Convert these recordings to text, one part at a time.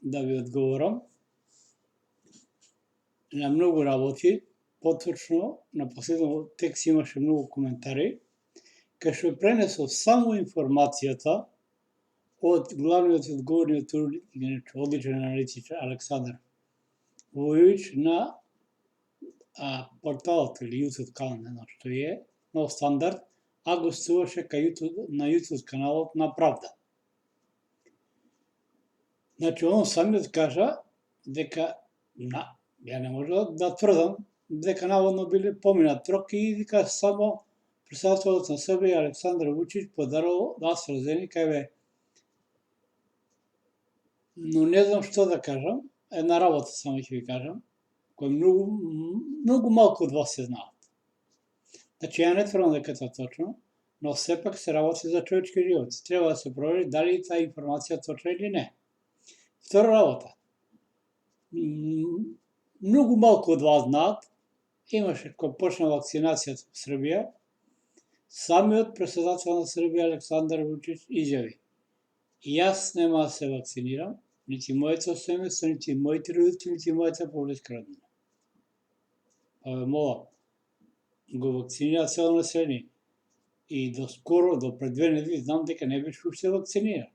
да ви одговорам. На многу работи, поточно на последниот текст имаше многу коментари, кај што пренесов само информацијата од главниот и одговорниот одличен аналитичар Александар Војовиќ на порталот или YouTube канал, не знам што е, Нов стандард, а гостуваше на YouTube каналот на Правда. Значи, он самиот кажа дека ја не можам да тврдам дека наводно биле поминат рок и дека само председателот на Србија Александар Вучиќ подарувал AstraZeneca но не знам што да кажам, една работа само ќе ви кажам, која многу малку од вас се знаат. Значи, ја не тврдам дека тоа точно, но сепак се работи за човечки животи. Треба да се провери дали таа информација точна или не. Втора работа. Многу малку од вас знаат, имаше кога почна вакцинацијата во Србија, самиот председател на Србија Александар Вучиќ изјави: јас нема да се вакцинирам, нити моето семејство, нити моите родители, нити мојата поблиска роднина. Па ве молам, го вакцинира цело население. И до скоро, до пред 2 недели, знам дека не беше уште вакциниран.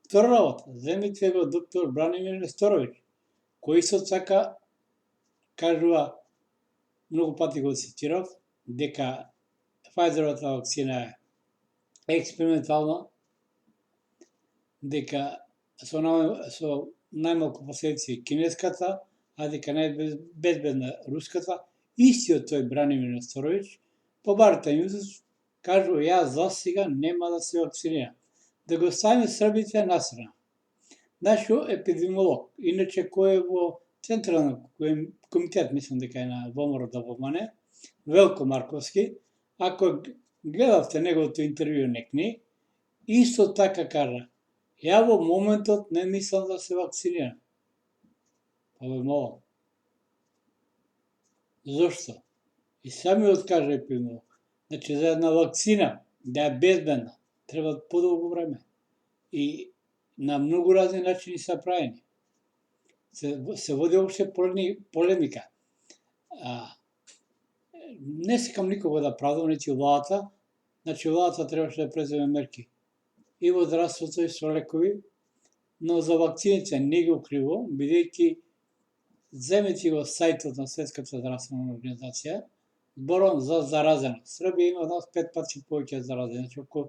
Втора работа, земите го доктор Бранимир Несторовиќ, кој исто така кажува, многу пати го цитирав, дека Фајзеровата вакцина е експериментална, дека со најмалку последици кинеската, а дека најбезбедна руската. Истиот тој Бранимир Несторовиќ, по Барта Нјузс, кажува: јас за сега нема да се вакцинирам. Да го ставиме србите настрана. Нашиот епидемиолог, иначе кој е во Централен комитет, мислам дека е на ВМРО да помане, Велко Марковски, ако гледавте неговото интервју некни, исто така кажа: ја во моментот не мислам да се вакцинирам. Па ве молам. Зошто? И самиот кажа епидемиолог. Значи, за една вакцина да е безбедна, треба подолго време. И на многу разни начини се правени. Се води обше полемика. Не сакам никого да правдам, нити владата. Значи, владата требаше да преземе мерки и во здравството и со лекови, но за вакцините не ги укривам, бидејќи земете го сајтот на Светската здравствена организација, зборам за заразеност. Србија има нас 5 пати повеќе заразени, значи околу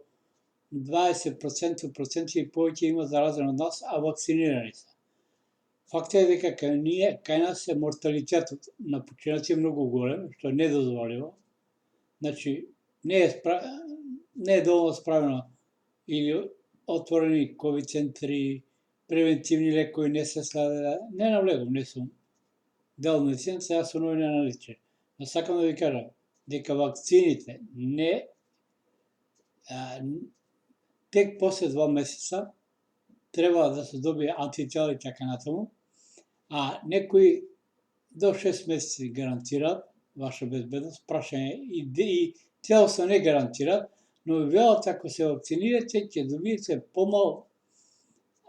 20% и повеќе има заразени од нас, а вакцинирани се. Факт е дека кај нас е морталитетот на починаци многу голем, што е недозволиво. Значи, не е доволно справено или отворени ковид центри, превентивни лекови не се следа. Не навлегувам, не сум дел медицината, јас сум новин аналитичар. Но сакам да ви кажам дека вакцините тек после 2 месеца треба да се добие антитела и така натаму, а некои до 6 месеци гарантираат ваша безбедност, прашање и целосно не гарантираат, но велат ако се вакцинирате, ќе добиете помал,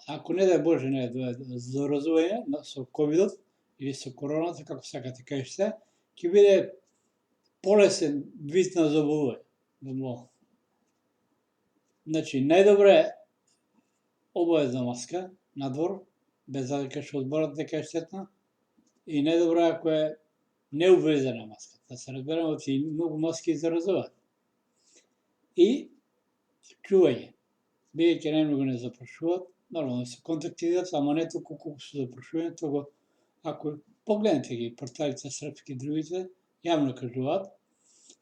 ако не дај Боже не заразување со ковидот или со короната, како сакате кажете, ќе биде полесен вид на заболување. Значи, најдобро е обаvezна маска надвор, без разлика што зборат дека е штетна, и најдобро е ако е необвезена маска. Да се разбереме, оти многу маски заразуваат. И чување, бидејќи најмногу не запрашуваат, нормално се контактираат, ама не толку колку се запрашување, того ако погледнете ги порталите српски другите, јавно кажуваат.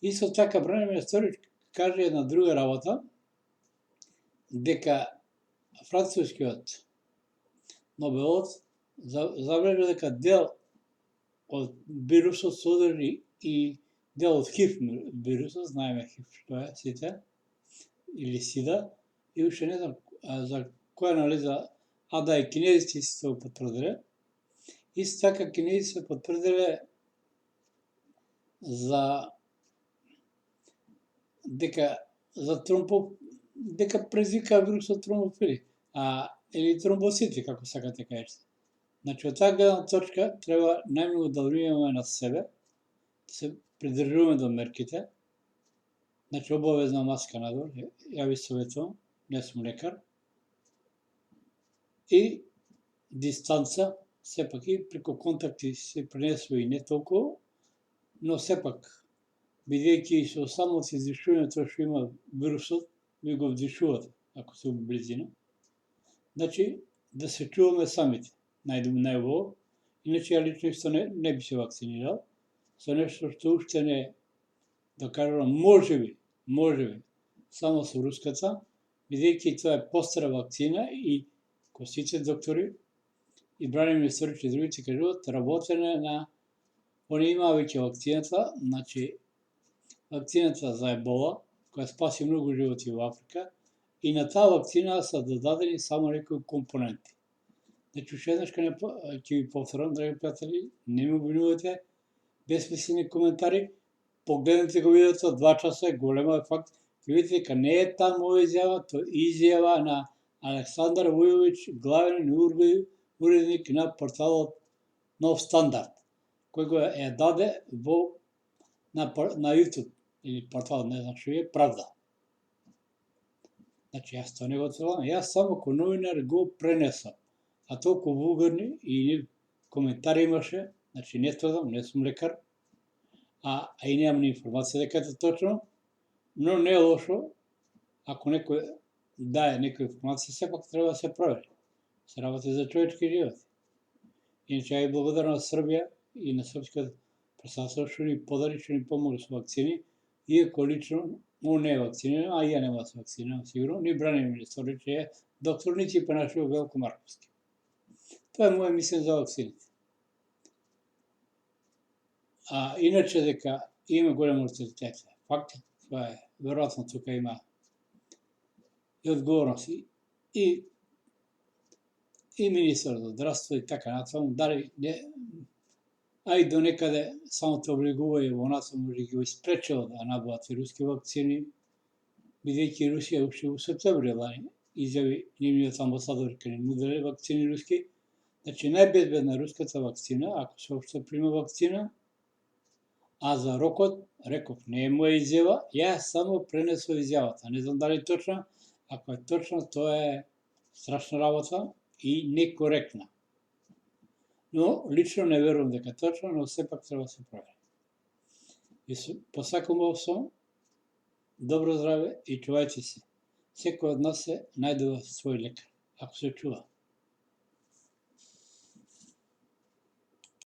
Исто така Бранимир Несторовиќ каже една друга работа, дека францускиот Нобелот забележа дека дел од вирусот содржи и дел од ХИВ вирусот, знаеме ХИВ што е сите, или СИДА, и уште не знам за која анализа, а да и кинезици се го потврдиле. Исто така кинезици се потврдиле за дека за тромпов, дека предизвика вирусот тромбофили. А или тромбоцити, како сакате кажете. Значи, од таа гледна точка, треба најмногу да внимаваме на себе, да се придржуваме до мерките, значи обавезна маска надвор, ја ви советувам, не сум лекар, и дистанца, сепак и преку контакти се пренесува и не толку, но сепак, бидејќи со самото издишување тоа што има вирусот, ви го вдишувате, ако се у близина. Значи, да се чуваме самите, најубаво. Иначе ја лично исто не би се вакцинирал, со нешто што уште не, да кажам, можеби, само со руската, бидејќи тоа е постара вакцина и кој сите доктори и Бранимир Сториќ и другите кажуваат, работене на, они имаа веќе вакцината, значи, вакцината за ебола, која спаси многу животи во Африка, и на таа вакцина се додадени само некои компоненти. Значи, уште еднаш ќе ви повторам, драги пријатели, не ме обвинувате, безсмислени коментари, погледнете го видеото, 2 часа е голема факт, ќе видите дека не е таму ова изјава, тоа е изјава на Александар Вујовиќ, главен уредник на порталот Нов Стандард, кој го е даде на YouTube, или портал, не знам што е, Правда. Значи, јас тоа не го целам, јас само ко новинар го пренесам. А толку вулгарни и коментари имаше, значи не тврдам, не сум лекар, а и немам ни информација дека е точно, но не е лошо, ако некој дае некоја информација, сепак треба да се провери. Се работи за човечки живот. Иначе, ја и благодарам на Србија и на српската председателство што ни подари, што ни помогли со вакцини, иако лично он не е вакциниран, а и ја нема да се вакцинирам, сигурно, ни Бранимир Сториќ е доктор, нити Панашио Велко Марковски. Тоа е моје мислење за вакцините. А иначе дека има голем морталитет, факт, тоа е, веројатно тука има и одговорност и министар за здравство и така натаму, дали не, а и до некаде само те облигува и во нас може ги испречува да набават и руски вакцини, бидејќи Русија уште во септември лани изјави нивниот амбасадор дека ни нуделе вакцини руски. Значи, најбезбедна е руската вакцина, ако се уште прима вакцина, а за рокот, реков, не е моја изјава, јас само пренесов изјавата. Не знам дали е точна, ако е точна, тоа е страшна работа и некоректна. Но, лично не верувам дека е точно, но сепак треба да се провери. И посакувам сум добро здраве и чувајте се. Секој од нас се најдува свој лекар, ако се чува.